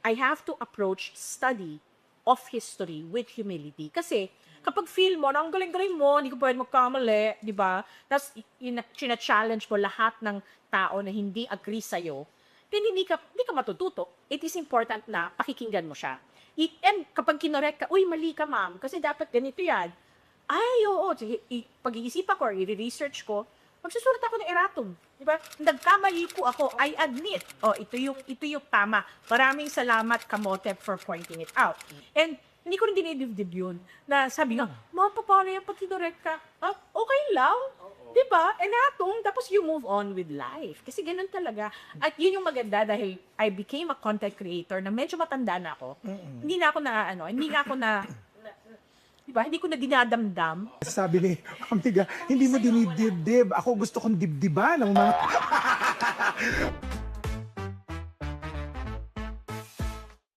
I have to approach study of history with humility. Kasi, kapag feel mo, na ang galing-galing mo, hindi ko pwede magkamali, di ba? Tapos, challenge mo lahat ng tao na hindi agree sa'yo, then hindi ka matututo. It is important na pakikinggan mo siya. And kapag kinorek ka, uy, mali ka, ma'am, kasi dapat ganito yan. Ay, oo, sige, pag-iisipan ko or i-research ko, magsusulat ako ng erratum. Di ba? Nagkamali po ako, I admit. Oh, ito yung tama. Maraming salamat, Kamote, for pointing it out. And hindi ko rin dinidibdib yun. Na sabi nga, ma'am, paano yan pag kinorek ka? Ah, okay lang. Di ba? Erratum, tapos you move on with life. Kasi ganun talaga. At yun yung maganda dahil I became a content creator na medyo matanda na ako. Hindi na ako diba? Hindi ko na dinadamdam. Sabi ni Amiga, hindi mo dinidibdib. Ako gusto kong dibdiban ng mga...